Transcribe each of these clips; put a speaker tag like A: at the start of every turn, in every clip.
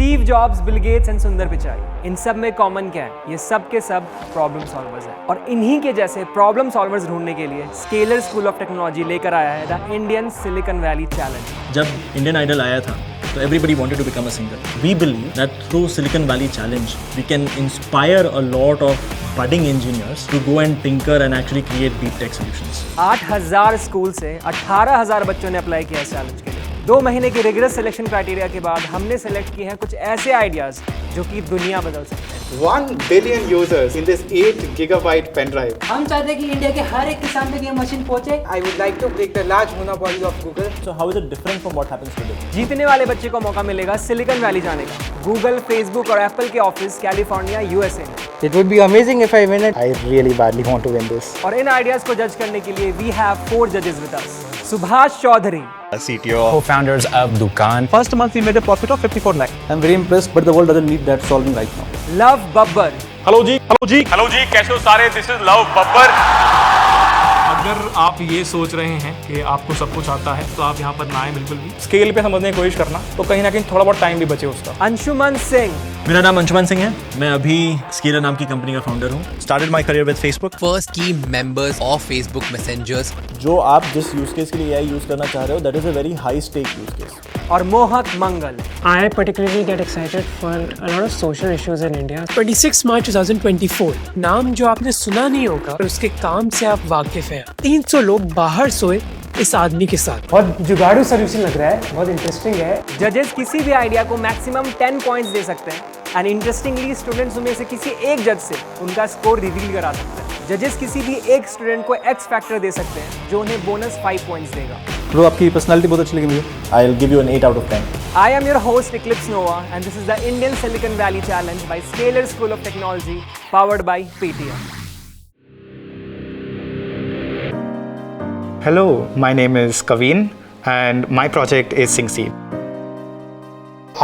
A: Steve jobs, Bill Gates and सुंदर पिचाई, इन सब में कॉमन क्या है? ये सब के सब प्रॉब्लम सॉल्वर्स हैं। और इन्हीं के जैसे प्रॉब्लम सॉल्वर्स ढूंढने के लिए स्केलर स्कूल ऑफ टेक्नोलॉजी लेकर आया है the Indian silicon valley challenge.
B: जब इंडियन आइडल आया था तो everybody wanted to become a singer. We believe that through Silicon Valley Challenge, we can inspire a lot of budding engineers to go and tinker and actually create deep tech solutions.
A: 8,000 school से 18,000 बच्चों ने apply किया इस challenge के लिए। 2 महीने की rigorous selection criteria के बाद हमने सेलेक्ट किए हैं कुछ ऐसे आइडियाज जो कि दुनिया बदल सकते हैं।
C: 1 billion users in this 8 gigabyte pen drive.
D: हम चाहते हैं कि इंडिया के हर एक किसान तक ये मशीन पहुंचे।
E: I would like to break the large monopoly of Google.
B: So how is it different from what happens today?
A: जीतने वाले बच्चे को मौका मिलेगा सिलिकॉन वैली जाने का, गूगल, फेसबुक और एप्पल के ऑफिस कैलिफोर्निया, यूएसए में।
E: It would be amazing if I win it.
C: I really badly want to win this.
A: और इन आइडियाज को जज करने के लिए वी हैव 4 जजेस with us. Subhash Chaudhary,
F: CTO,
G: co-founders of Dukaan.
H: First month we made a profit of 54 lakh.
I: I'm very impressed, but the world doesn't need that solving right now.
A: Luv Babbar.
F: Hello जी कैसे हो सारे? This is Luv Babbar.
H: अगर आप ये सोच रहे हैं कि आपको सब कुछ आता है तो आप यहाँ पर ना आए बिल्कुल भी। स्केल पे समझने की कोशिश करना, तो कहीं ना कहीं थोड़ा बहुत टाइम भी बचे उसका।
A: अंशुमन सिंह।
B: मेरा नाम अंशुमन सिंह है, मैं अभी स्केलर नाम की कंपनी का फाउंडर हूँ।
F: Started my career with Facebook.
G: First key members of Facebook Messengers.
B: जो आप जिस यूज केस के लिए AI यूज करना चाह रहे हो, that is a very high stake use case.
A: और मोहक मंगल।
J: I particularly get excited for a lot of social issues in India.
K: 26 मार्च 2024, नाम जो आपने सुना नहीं होगा पर उसके काम से आप वाकिफ हैं। 300 लोग बाहर सोए इस आदमी के साथ।
J: बहुत जुगाड़ू सोल्यूशन लग रहा है, बहुत इंटरेस्टिंग है।
A: जजेस किसी भी आइडिया को मैक्सिमम 10 पॉइंट्स दे सकते हैं एंड इंटरेस्टिंगली स्टूडेंट्स में से किसी एक जज से उनका स्कोर रिवील करा सकते हैं। जजेस किसी भी एक स्टूडेंट को एक्स फैक्टर दे सकते हैं जो उन्हें बोनस 5 पॉइंट्स देगा।
I: Bro, आपकी पर्सनालिटी बहुत अच्छी लगी मुझे।
B: I'll give you an 8 out of 10.
A: I am your host Eclipse Nova and this is the Indian Silicon Valley Challenge by Scalar School of Technology powered by Paytm.
C: Hello, my name is Kaveen and my project is SyncSeed.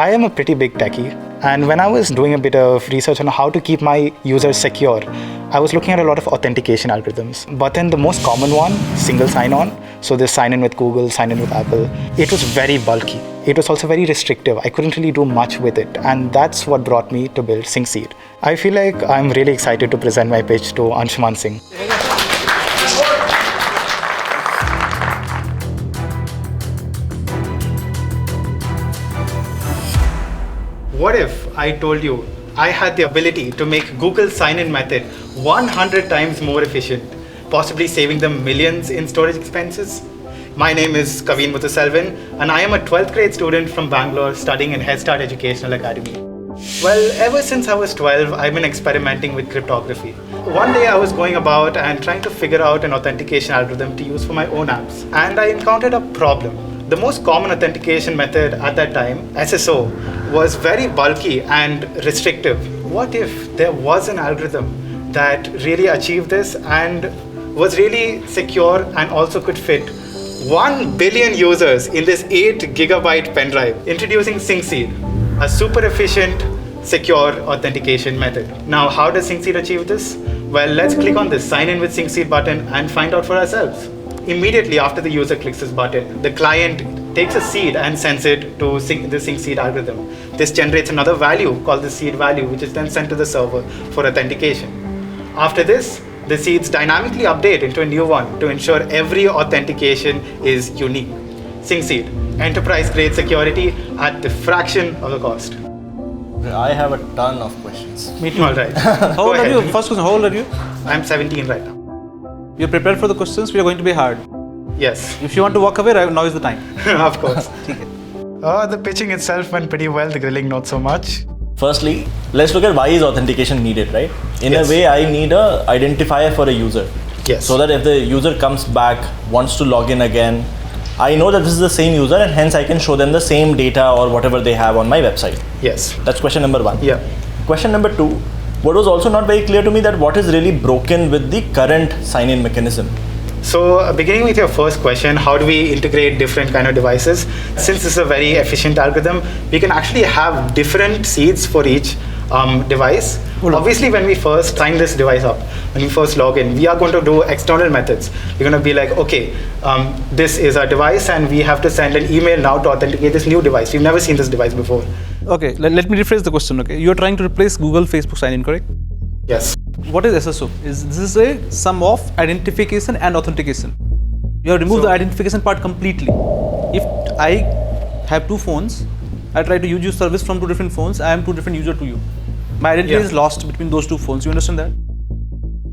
C: I am a pretty big techie, and when I was doing a bit of research on how to keep my users secure, I was looking at a lot of authentication algorithms. But then the most common one, single sign-on, so this sign in with Google, sign in with Apple, it was very bulky. It was also very restrictive. I couldn't really do much with it, and that's what brought me to build SyncSeed. I feel like I'm really excited to present my pitch to Anshuman Singh. What if I told you I had the ability to make Google sign-in method 100 times more efficient, possibly saving them millions in storage expenses? My name is Kaveen Muthuselvan and I am a 12th grade student from Bangalore studying in Head Start Educational Academy. Well, ever since I was 12, I've been experimenting with cryptography. One day I was going about and trying to figure out an authentication algorithm to use for my own apps, and I encountered a problem. The most common authentication method at that time, SSO, was very bulky and restrictive. What if there was an algorithm that really achieved this and was really secure and also could fit 1 billion users in this 8 gigabyte pen drive? Introducing SyncSeed, a super efficient, secure authentication method. Now, how does SyncSeed achieve this? Well, let's click on this sign in with SyncSeed button and find out for ourselves. Immediately after the user clicks this button, the client takes a seed and sends it to the SyncSeed algorithm. This generates another value called the seed value, which is then sent to the server for authentication. After this, the seeds dynamically update into a new one to ensure every authentication is unique. SyncSeed, enterprise-grade security at the fraction of the cost.
B: I have a ton of questions.
I: Me too.
C: All right.
I: How old are you? First question, how old are you?
C: I'm 17 right now.
I: You're prepared for the questions? We are going to be hard.
C: Yes.
I: If you want to walk away, now is the time.
C: Of course. The pitching itself went pretty well, the grilling not so much.
B: Firstly, let's look at why is authentication needed, right? In
C: Yes.
B: a way, I need a identifier for a user.
C: Yes.
B: So that if the user comes back, wants to log in again, I know that this is the same user and hence I can show them the same data or whatever they have on my website.
C: Yes.
B: That's question number 1.
C: Yeah.
B: Question number 2, what was also not very clear to me that what is really broken with the current sign-in mechanism.
C: So beginning with your first question, how do we integrate different kind of devices? Since this is a very efficient algorithm, we can actually have different seeds for each device. Obviously, when we first sign this device up, when we first log in, we are going to do external methods. We're going to be like, okay, this is our device and we have to send an email now to authenticate this new device. We've never seen this device before.
I: Okay, let me rephrase the question. Okay, you are trying to replace Google, Facebook sign-in, correct?
C: Yes.
I: What is SSO? This is a sum of identification and authentication. You have removed the identification part completely. If I have two phones, I try to use your service from two different phones, I am two different user to you. My identity is lost between those two phones. You understand that?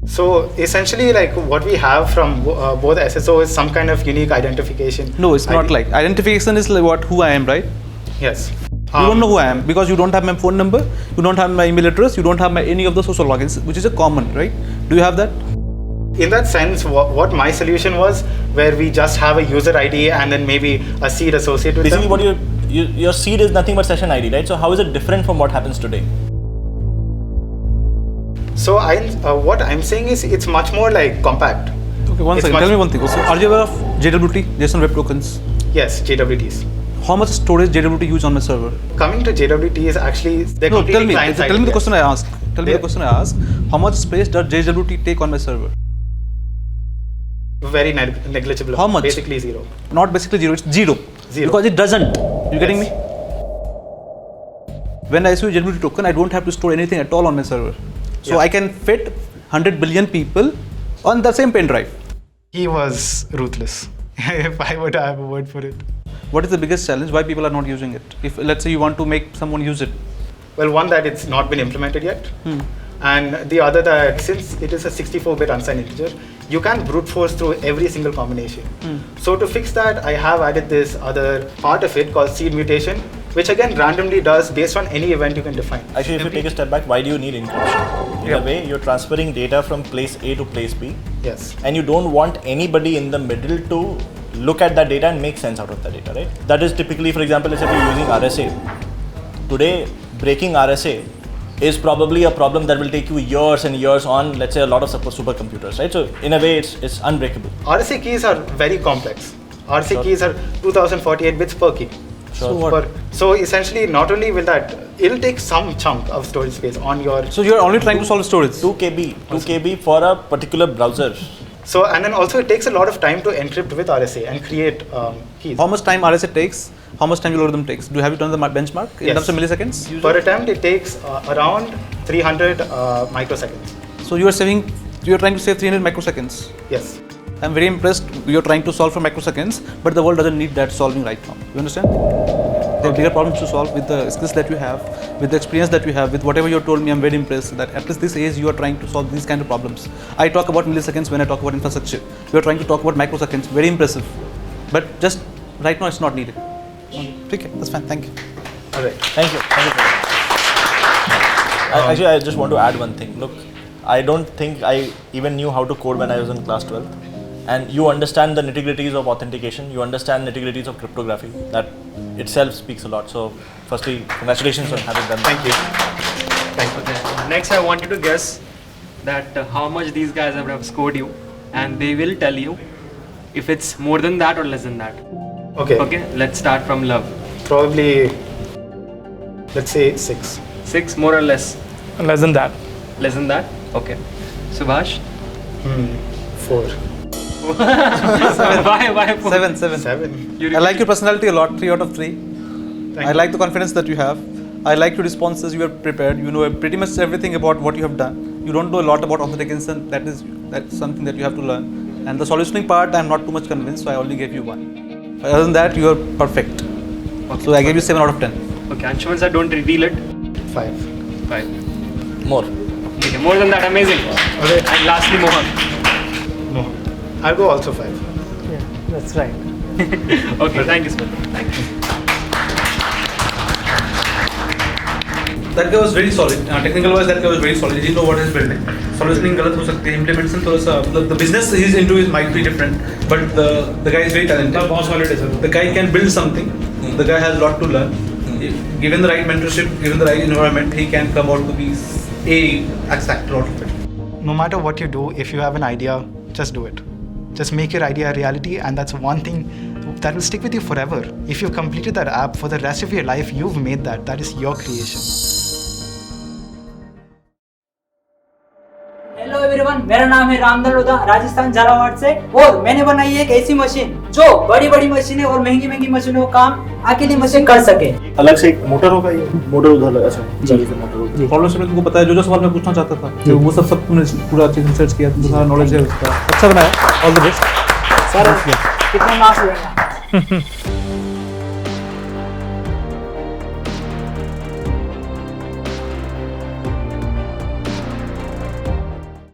C: So essentially, like what we have from both SSO is some kind of unique identification.
I: No, it's not like identification is like who I am, right?
C: Yes.
I: You don't know who I am because you don't have my phone number, you don't have my email address, you don't have any of the social logins, which is a common, right? Do you have that?
C: In that sense, what my solution was, where we just have a user ID and then maybe a seed associated with
B: Basically,
C: them.
B: what your seed is nothing but session ID, right? So how is it different from what happens today?
C: So what I'm saying is it's much more like compact.
I: Okay, one second. Tell me one thing. So are you aware of JWT, JSON Web Tokens?
C: Yes, JWTs.
I: How much storage JWT use on my server?
C: Coming to JWT is actually they're
I: No,
C: completely
I: tell me
C: client-side,
I: the question I asked. Tell me the question I asked. How much space does JWT take on my server?
C: Very negligible.
I: How much?
C: Basically zero.
I: Not basically zero, it's zero.
C: Zero.
I: Because it doesn't. You getting me? When I issue a JWT token, I don't have to store anything at all on my server. So I can fit 100 billion people on the same pen drive.
C: He was ruthless. If I were to have a word for it.
I: What is the biggest challenge? Why people are not using it? If let's say you want to make someone use it.
C: Well, one that it's not been implemented yet. And the other that since it is a 64-bit unsigned integer, you can brute force through every single combination. So to fix that, I have added this other part of it called seed mutation, which again randomly does based on any event you can define.
B: Actually, if you take a step back, why do you need encryption? In a way, you're transferring data from place A to place B.
C: Yes.
B: And you don't want anybody in the middle to look at that data and make sense out of that data, right? That is typically, for example, let's say if you're using RSA. Today, breaking RSA is probably a problem that will take you years and years on, let's say, a lot of supercomputers, right? So in a way, it's unbreakable.
C: RSA keys are very complex. RSA keys are 2048 bits per key. So essentially, not only will that, it'll take some chunk of storage space on your...
I: So you're only trying to solve storage?
B: 2 KB for a particular browser.
C: So, and then also it takes a lot of time to encrypt with RSA and create keys.
I: How much time RSA takes? How much time your algorithm takes? Do you have it on the benchmark in terms of milliseconds? Usually?
C: Per attempt, it takes around 300 microseconds.
I: So you are trying to save 300 microseconds?
C: Yes.
I: I'm very impressed. You're trying to solve for microseconds, but the world doesn't need that solving right now. You understand? There are bigger problems to solve with the skills that you have, with the experience that you have, with whatever you told me. I'm very impressed that at least this age you are trying to solve these kind of problems. I talk about milliseconds when I talk about infrastructure. You are trying to talk about microseconds. Very impressive. But just right now it's not needed. Okay, that's fine. Thank you.
C: All right.
B: Thank you. Actually, I just want to add one thing. Look, I don't think I even knew how to code when I was in class 12. And you understand the nitty-gritties of authentication. You understand nitty-gritties of cryptography. That itself speaks a lot. So, firstly, congratulations on having done that.
C: Thank you. Thank you.
A: Next, I want you to guess that how much these guys have scored you, and they will tell you if it's more than that or less than that.
C: Okay.
A: Okay, let's start from Love.
C: Probably, let's say 6.
A: 6, more or less?
H: Less than that.
A: Less than that? Okay. Subhash?
C: 4.
A: Why 4?
C: 7.
I: I like your personality a lot. 3 out of 3. I like the confidence that you have. I like your responses. You are prepared. You know pretty much everything about what you have done. You don't know a lot about authentication. That's something that you have to learn. And the solutioning part, I'm not too much convinced, so I only gave you 1. Other than that, you are perfect. Okay. So I gave you 7 out of 10.
A: Okay, Anshuman sir, don't reveal it.
C: 5.
A: 5.
B: More.
A: Okay, more than that, amazing.
C: Okay.
A: And lastly, Mohan.
C: I'll go also 5.
J: Yeah, that's right.
A: Okay, thank you, sir. Thank you.
I: That guy was very solid. Technical wise, that guy was very solid. He didn't know what he's building. Solutioning गलत हो सकती है. Implementation थोड़ा सा the business he's into might be different, but the guy is very talented. बहुत solid है sir. The guy can build something. The guy has a lot to learn. Given the right mentorship, given the right environment, he can come out to be a X factor out of it.
C: No matter what you do, if you have an idea, just do it. Just make your idea a reality, and that's one thing that will stick with you forever. If you've completed that app for the rest of your life, you've made that. That is your creation.
D: Hello everyone, मेरा नाम है रामदल लोधा, राजस्थान झालावाड़ से, और मैंने बनाई है एक ऐसी मशीन जो बड़ी बड़ी मशीनें और महंगी महंगी मशीनों का काम अकेली मशीन कर सके।
B: अलग से एक मोटर होगा, ये मोटर उधर अच्छा मोटर होगा।
I: प्रॉब्लम से तुमको पता है, जो सवाल मैं पूछना चाहता था तो वो सब तुमने पूरा चीज रिसर्च किया, तुमको सारा नॉलेज है उसका, अच्छा बनाया, ऑल द बेस्ट
D: सर कितने मार्क्स हुए?